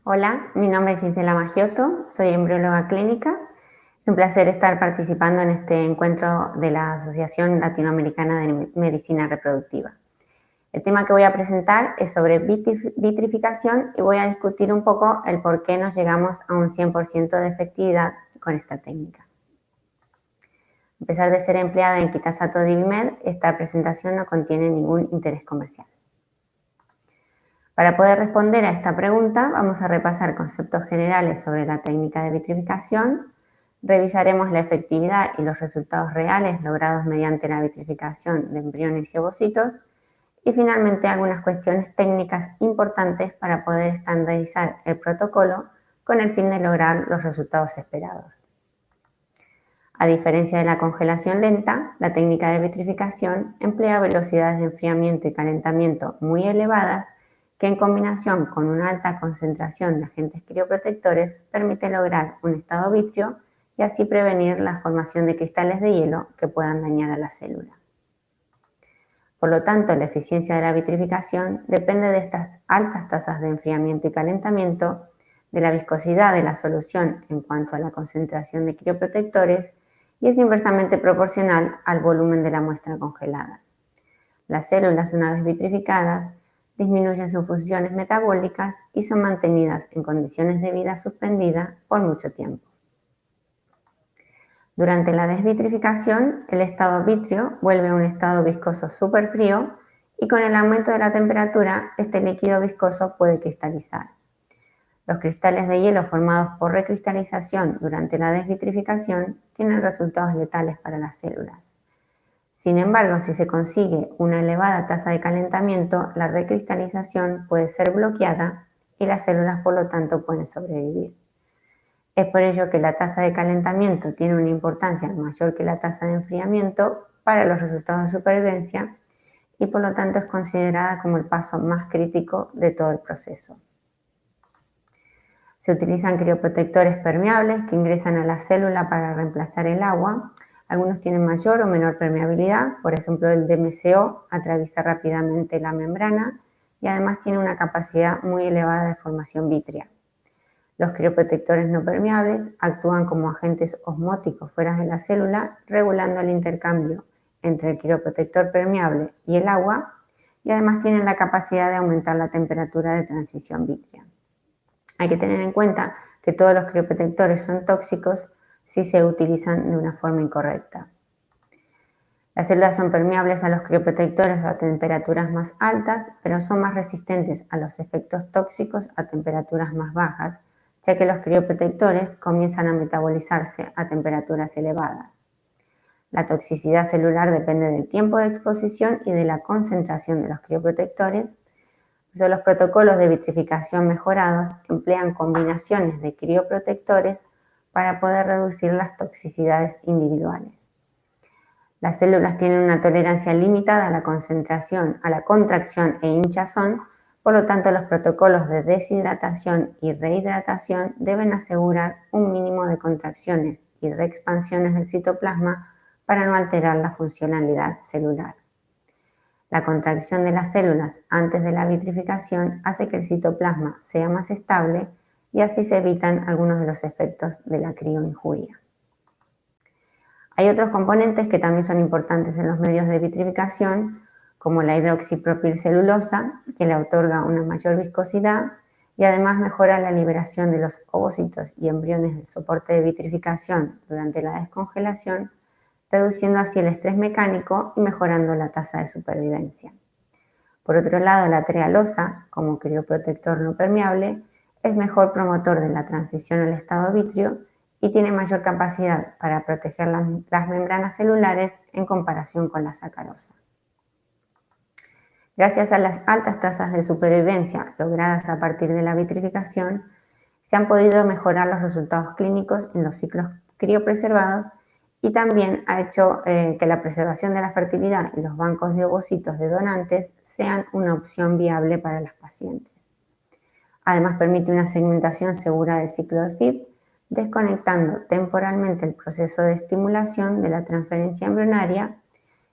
Hola, mi nombre es Gisela Maggiotto, soy embrióloga clínica. Es un placer estar participando en este encuentro de la Asociación Latinoamericana de Medicina Reproductiva. El tema que voy a presentar es sobre vitrificación y voy a discutir un poco el por qué no llegamos a un 100% de efectividad con esta técnica. A pesar de ser empleada en Kitasato Divimed, esta presentación no contiene ningún interés comercial. Para poder responder a esta pregunta, vamos a repasar conceptos generales sobre la técnica de vitrificación, revisaremos la efectividad y los resultados reales logrados mediante la vitrificación de embriones y ovocitos, y finalmente algunas cuestiones técnicas importantes para poder estandarizar el protocolo con el fin de lograr los resultados esperados. A diferencia de la congelación lenta, la técnica de vitrificación emplea velocidades de enfriamiento y calentamiento muy elevadas que en combinación con una alta concentración de agentes crioprotectores permite lograr un estado vítreo y así prevenir la formación de cristales de hielo que puedan dañar a la célula. Por lo tanto, la eficiencia de la vitrificación depende de estas altas tasas de enfriamiento y calentamiento, de la viscosidad de la solución en cuanto a la concentración de crioprotectores y es inversamente proporcional al volumen de la muestra congelada. Las células, una vez vitrificadas, disminuyen sus funciones metabólicas y son mantenidas en condiciones de vida suspendida por mucho tiempo. Durante la desvitrificación, el estado vítreo vuelve a un estado viscoso superfrío y con el aumento de la temperatura, este líquido viscoso puede cristalizar. Los cristales de hielo formados por recristalización durante la desvitrificación tienen resultados letales para las células. Sin embargo, si se consigue una elevada tasa de calentamiento, la recristalización puede ser bloqueada y las células, por lo tanto, pueden sobrevivir. Es por ello que la tasa de calentamiento tiene una importancia mayor que la tasa de enfriamiento para los resultados de supervivencia y por lo tanto es considerada como el paso más crítico de todo el proceso. Se utilizan crioprotectores permeables que ingresan a la célula para reemplazar el agua. Algunos tienen mayor o menor permeabilidad, por ejemplo el DMCO atraviesa rápidamente la membrana y además tiene una capacidad muy elevada de formación vítrea. Los crioprotectores no permeables actúan como agentes osmóticos fuera de la célula, regulando el intercambio entre el crioprotector permeable y el agua y además tienen la capacidad de aumentar la temperatura de transición vítrea. Hay que tener en cuenta que todos los crioprotectores son tóxicos si se utilizan de una forma incorrecta. Las células son permeables a los crioprotectores a temperaturas más altas, pero son más resistentes a los efectos tóxicos a temperaturas más bajas, ya que los crioprotectores comienzan a metabolizarse a temperaturas elevadas. La toxicidad celular depende del tiempo de exposición y de la concentración de los crioprotectores. Los protocolos de vitrificación mejorados emplean combinaciones de crioprotectores para poder reducir las toxicidades individuales. Las células tienen una tolerancia limitada a la concentración, a la contracción e hinchazón, por lo tanto los protocolos de deshidratación y rehidratación deben asegurar un mínimo de contracciones y reexpansiones del citoplasma para no alterar la funcionalidad celular. La contracción de las células antes de la vitrificación hace que el citoplasma sea más estable y así se evitan algunos de los efectos de la crioinjuria. Hay otros componentes que también son importantes en los medios de vitrificación, como la hidroxipropilcelulosa, que le otorga una mayor viscosidad y además mejora la liberación de los ovocitos y embriones del soporte de vitrificación durante la descongelación, reduciendo así el estrés mecánico y mejorando la tasa de supervivencia. Por otro lado, la trealosa, como crioprotector no permeable, es mejor promotor de la transición al estado vítreo y tiene mayor capacidad para proteger las membranas celulares en comparación con la sacarosa. Gracias a las altas tasas de supervivencia logradas a partir de la vitrificación, se han podido mejorar los resultados clínicos en los ciclos criopreservados y también ha hecho que la preservación de la fertilidad y los bancos de ovocitos de donantes sean una opción viable para las pacientes. Además, permite una segmentación segura del ciclo de FIP, desconectando temporalmente el proceso de estimulación de la transferencia embrionaria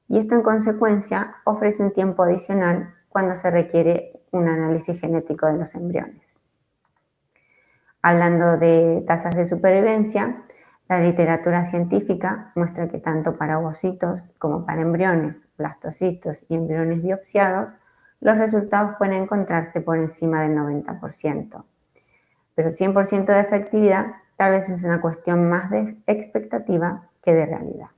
y esto en consecuencia ofrece un tiempo adicional cuando se requiere un análisis genético de los embriones. Hablando de tasas de supervivencia, la literatura científica muestra que tanto para ovocitos como para embriones, blastocistos y embriones biopsiados, los resultados pueden encontrarse por encima del 90%. Pero el 100% de efectividad tal vez es una cuestión más de expectativa que de realidad.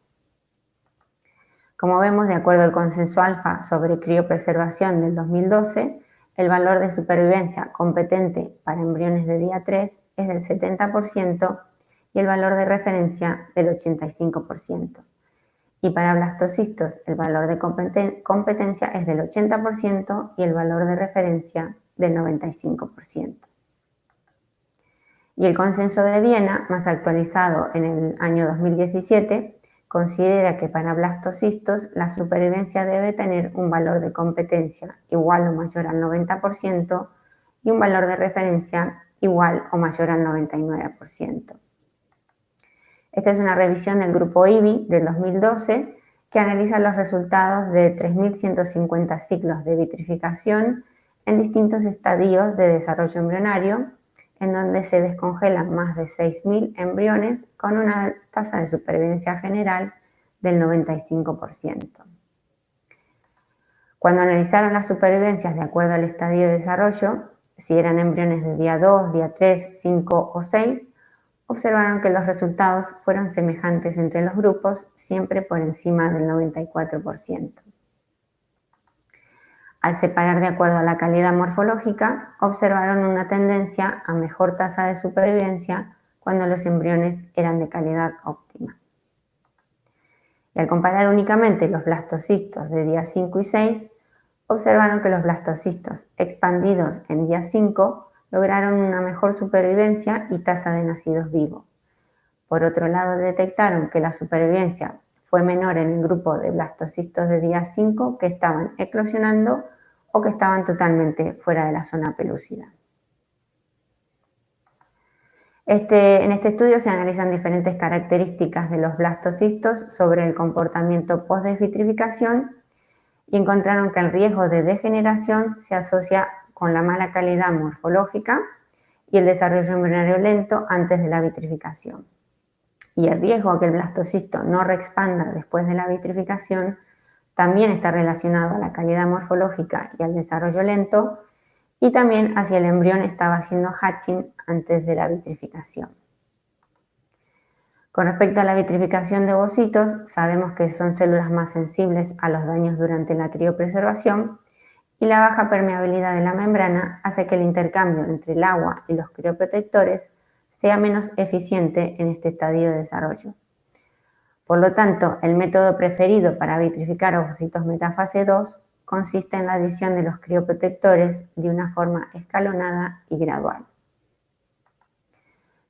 Como vemos, de acuerdo al consenso alfa sobre criopreservación del 2012, el valor de supervivencia competente para embriones de día 3 es del 70% y el valor de referencia del 85%. Y para blastocistos, el valor de competencia es del 80% y el valor de referencia del 95%. Y el consenso de Viena, más actualizado en el año 2017, considera que para blastocistos la supervivencia debe tener un valor de competencia igual o mayor al 90% y un valor de referencia igual o mayor al 99%. Esta es una revisión del grupo IBI del 2012 que analiza los resultados de 3.150 ciclos de vitrificación en distintos estadios de desarrollo embrionario, en donde se descongelan más de 6.000 embriones con una tasa de supervivencia general del 95%. Cuando analizaron las supervivencias de acuerdo al estadio de desarrollo, si eran embriones de día 2, día 3, 5 o 6, observaron que los resultados fueron semejantes entre los grupos, siempre por encima del 94%. Al separar de acuerdo a la calidad morfológica, observaron una tendencia a mejor tasa de supervivencia cuando los embriones eran de calidad óptima. Y al comparar únicamente los blastocistos de día 5 y 6, observaron que los blastocistos expandidos en día 5 lograron una mejor supervivencia y tasa de nacidos vivos. Por otro lado, detectaron que la supervivencia fue menor en el grupo de blastocistos de día 5 que estaban eclosionando o que estaban totalmente fuera de la zona pelúcida. En este estudio se analizan diferentes características de los blastocistos sobre el comportamiento post-desvitrificación y encontraron que el riesgo de degeneración se asocia con la mala calidad morfológica y el desarrollo embrionario lento antes de la vitrificación. Y el riesgo a que el blastocisto no reexpanda después de la vitrificación también está relacionado a la calidad morfológica y al desarrollo lento, y también hacia el embrión estaba haciendo hatching antes de la vitrificación. Con respecto a la vitrificación de ovocitos, sabemos que son células más sensibles a los daños durante la criopreservación y la baja permeabilidad de la membrana hace que el intercambio entre el agua y los crioprotectores sea menos eficiente en este estadio de desarrollo. Por lo tanto, el método preferido para vitrificar ovocitos metafase 2 consiste en la adición de los crioprotectores de una forma escalonada y gradual.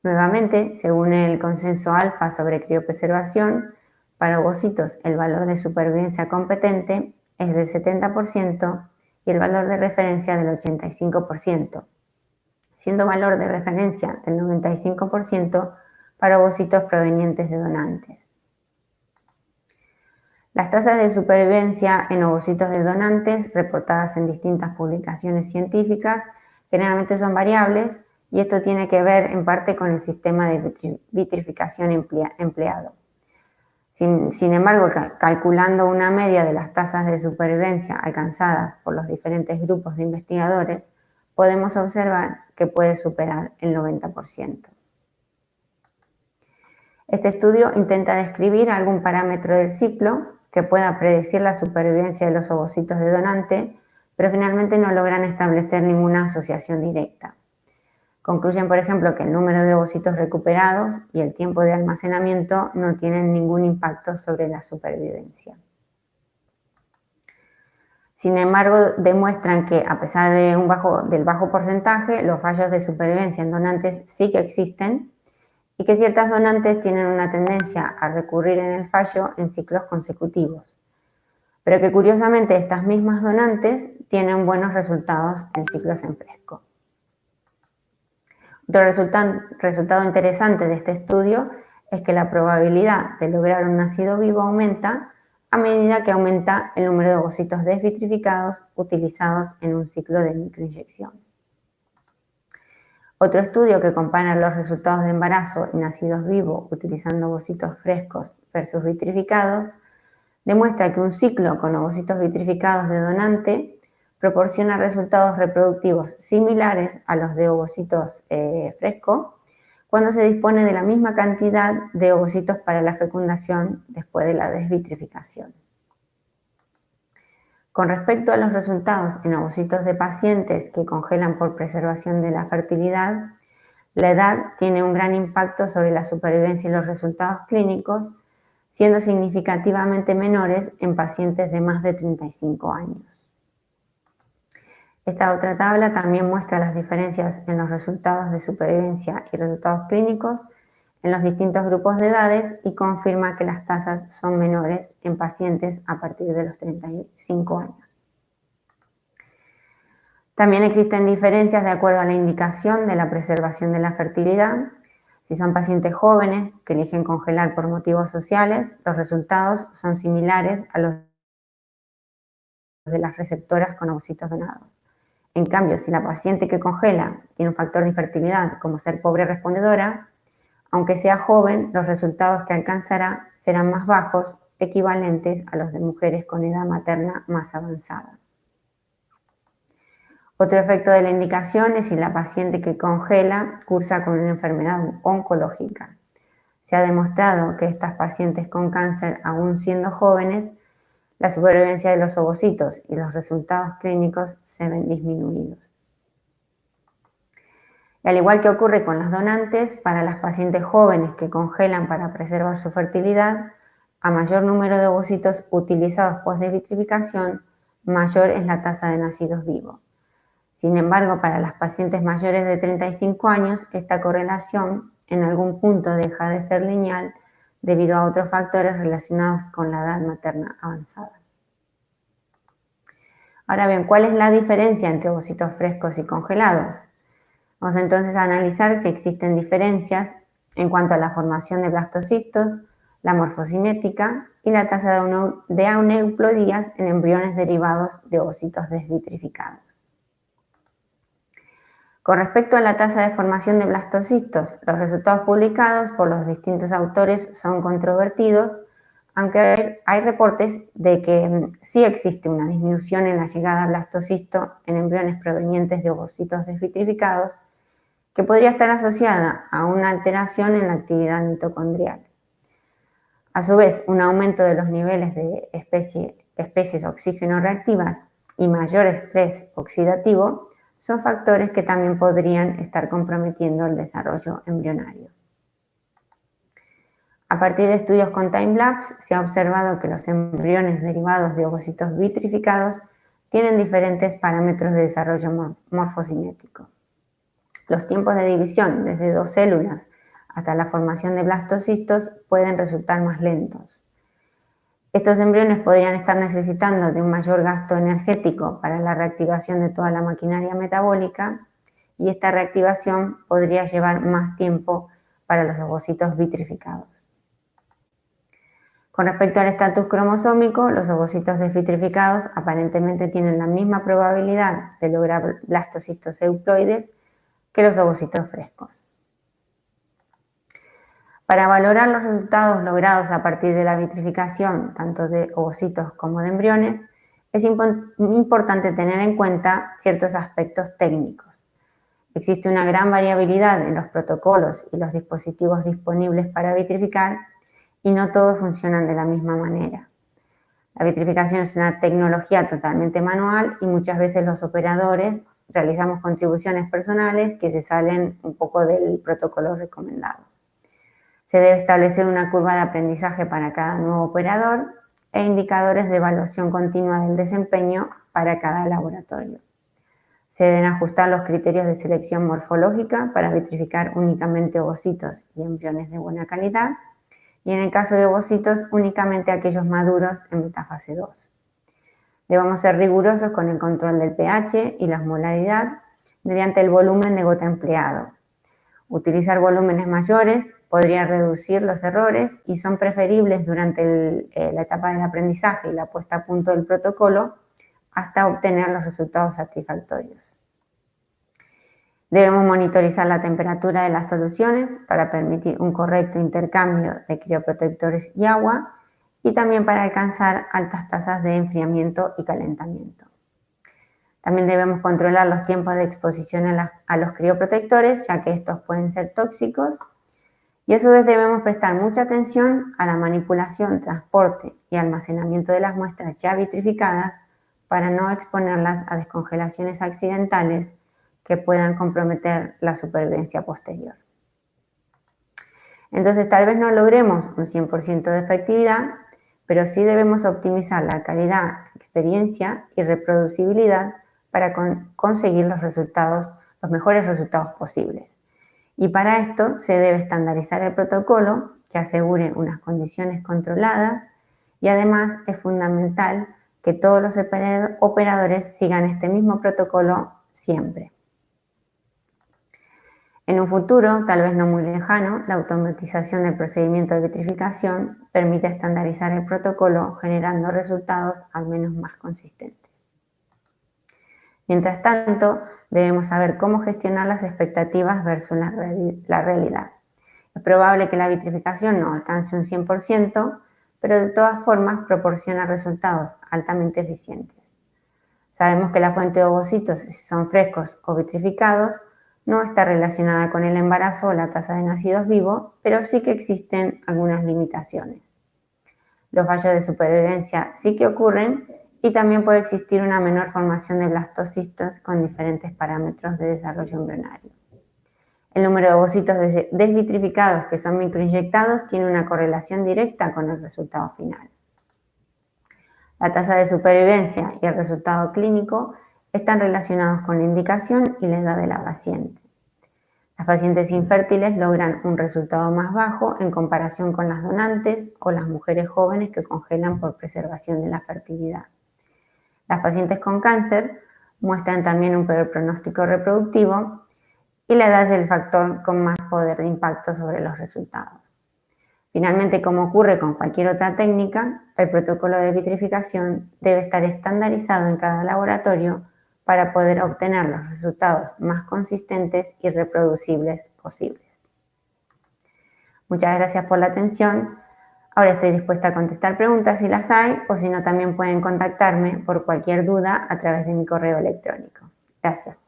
Nuevamente, según el consenso alfa sobre criopreservación, para ovocitos el valor de supervivencia competente es del 70% y el valor de referencia del 85%, siendo valor de referencia del 95% para ovocitos provenientes de donantes. Las tasas de supervivencia en ovocitos de donantes reportadas en distintas publicaciones científicas generalmente son variables y esto tiene que ver en parte con el sistema de vitrificación empleado. Sin embargo, calculando una media de las tasas de supervivencia alcanzadas por los diferentes grupos de investigadores, podemos observar que puede superar el 90%. Este estudio intenta describir algún parámetro del ciclo que pueda predecir la supervivencia de los ovocitos de donante, pero finalmente no logran establecer ninguna asociación directa. Concluyen, por ejemplo, que el número de ovocitos recuperados y el tiempo de almacenamiento no tienen ningún impacto sobre la supervivencia. Sin embargo, demuestran que, a pesar del bajo porcentaje, los fallos de supervivencia en donantes sí que existen y que ciertas donantes tienen una tendencia a recurrir en el fallo en ciclos consecutivos, pero que curiosamente estas mismas donantes tienen buenos resultados en ciclos en fresco. Otro resultado interesante de este estudio es que la probabilidad de lograr un nacido vivo aumenta a medida que aumenta el número de ovocitos desvitrificados utilizados en un ciclo de microinyección. Otro estudio que compara los resultados de embarazo en nacidos vivos utilizando ovocitos frescos versus vitrificados demuestra que un ciclo con ovocitos vitrificados de donante proporciona resultados reproductivos similares a los de ovocitos frescos cuando se dispone de la misma cantidad de ovocitos para la fecundación después de la desvitrificación. Con respecto a los resultados en ovocitos de pacientes que congelan por preservación de la fertilidad, la edad tiene un gran impacto sobre la supervivencia y los resultados clínicos, siendo significativamente menores en pacientes de más de 35 años. Esta otra tabla también muestra las diferencias en los resultados de supervivencia y resultados clínicos en los distintos grupos de edades y confirma que las tasas son menores en pacientes a partir de los 35 años. También existen diferencias de acuerdo a la indicación de la preservación de la fertilidad. Si son pacientes jóvenes que eligen congelar por motivos sociales, los resultados son similares a los de las receptoras con ovocitos donados. En cambio, si la paciente que congela tiene un factor de infertilidad como ser pobre respondedora, aunque sea joven, los resultados que alcanzará serán más bajos, equivalentes a los de mujeres con edad materna más avanzada. Otro efecto de la indicación es si la paciente que congela cursa con una enfermedad oncológica. Se ha demostrado que estas pacientes con cáncer, aún siendo jóvenes, la supervivencia de los ovocitos y los resultados clínicos se ven disminuidos. Y al igual que ocurre con los donantes, para las pacientes jóvenes que congelan para preservar su fertilidad, a mayor número de ovocitos utilizados post-vitrificación, mayor es la tasa de nacidos vivos. Sin embargo, para las pacientes mayores de 35 años, esta correlación en algún punto deja de ser lineal debido a otros factores relacionados con la edad materna avanzada. Ahora bien, ¿cuál es la diferencia entre ovocitos frescos y congelados? Vamos entonces a analizar si existen diferencias en cuanto a la formación de blastocistos, la morfocinética y la tasa de aneuploidías en embriones derivados de ovocitos desvitrificados. Con respecto a la tasa de formación de blastocistos, los resultados publicados por los distintos autores son controvertidos, aunque hay reportes de que sí existe una disminución en la llegada a blastocisto en embriones provenientes de ovocitos desvitrificados, que podría estar asociada a una alteración en la actividad mitocondrial. A su vez, un aumento de los niveles de especies oxígeno reactivas y mayor estrés oxidativo son factores que también podrían estar comprometiendo el desarrollo embrionario. A partir de estudios con timelapse, se ha observado que los embriones derivados de ovocitos vitrificados tienen diferentes parámetros de desarrollo morfocinético. Los tiempos de división desde 2 células hasta la formación de blastocistos pueden resultar más lentos. Estos embriones podrían estar necesitando de un mayor gasto energético para la reactivación de toda la maquinaria metabólica y esta reactivación podría llevar más tiempo para los ovocitos vitrificados. Con respecto al estatus cromosómico, los ovocitos desvitrificados aparentemente tienen la misma probabilidad de lograr blastocistos euploides que los ovocitos frescos. Para valorar los resultados logrados a partir de la vitrificación, tanto de ovocitos como de embriones, es importante tener en cuenta ciertos aspectos técnicos. Existe una gran variabilidad en los protocolos y los dispositivos disponibles para vitrificar y no todos funcionan de la misma manera. La vitrificación es una tecnología totalmente manual y muchas veces los operadores realizamos contribuciones personales que se salen un poco del protocolo recomendado. Se debe establecer una curva de aprendizaje para cada nuevo operador e indicadores de evaluación continua del desempeño para cada laboratorio. Se deben ajustar los criterios de selección morfológica para vitrificar únicamente ovocitos y embriones de buena calidad y en el caso de ovocitos únicamente aquellos maduros en metafase 2. Debemos ser rigurosos con el control del pH y la osmolaridad mediante el volumen de gota empleado. Utilizar volúmenes mayores podría reducir los errores y son preferibles durante la etapa del aprendizaje y la puesta a punto del protocolo hasta obtener los resultados satisfactorios. Debemos monitorizar la temperatura de las soluciones para permitir un correcto intercambio de crioprotectores y agua y también para alcanzar altas tasas de enfriamiento y calentamiento. También debemos controlar los tiempos de exposición a los crioprotectores, ya que estos pueden ser tóxicos. Y a su vez debemos prestar mucha atención a la manipulación, transporte y almacenamiento de las muestras ya vitrificadas para no exponerlas a descongelaciones accidentales que puedan comprometer la supervivencia posterior. Entonces, tal vez no logremos un 100% de efectividad, pero sí debemos optimizar la calidad, experiencia y reproducibilidad para conseguir los mejores resultados posibles. Y para esto se debe estandarizar el protocolo que asegure unas condiciones controladas y además es fundamental que todos los operadores sigan este mismo protocolo siempre. En un futuro, tal vez no muy lejano, la automatización del procedimiento de vitrificación permite estandarizar el protocolo generando resultados al menos más consistentes. Mientras tanto, debemos saber cómo gestionar las expectativas versus la realidad. Es probable que la vitrificación no alcance un 100%, pero de todas formas proporciona resultados altamente eficientes. Sabemos que la fuente de ovocitos, si son frescos o vitrificados, no está relacionada con el embarazo o la tasa de nacidos vivos, pero sí que existen algunas limitaciones. Los fallos de supervivencia sí que ocurren y también puede existir una menor formación de blastocistos con diferentes parámetros de desarrollo embrionario. El número de ovocitos desvitrificados que son microinyectados tiene una correlación directa con el resultado final. La tasa de supervivencia y el resultado clínico están relacionados con la indicación y la edad de la paciente. Las pacientes infértiles logran un resultado más bajo en comparación con las donantes o las mujeres jóvenes que congelan por preservación de la fertilidad. Las pacientes con cáncer muestran también un peor pronóstico reproductivo y la edad es el factor con más poder de impacto sobre los resultados. Finalmente, como ocurre con cualquier otra técnica, el protocolo de vitrificación debe estar estandarizado en cada laboratorio para poder obtener los resultados más consistentes y reproducibles posibles. Muchas gracias por la atención. Ahora estoy dispuesta a contestar preguntas si las hay, o si no también pueden contactarme por cualquier duda a través de mi correo electrónico. Gracias.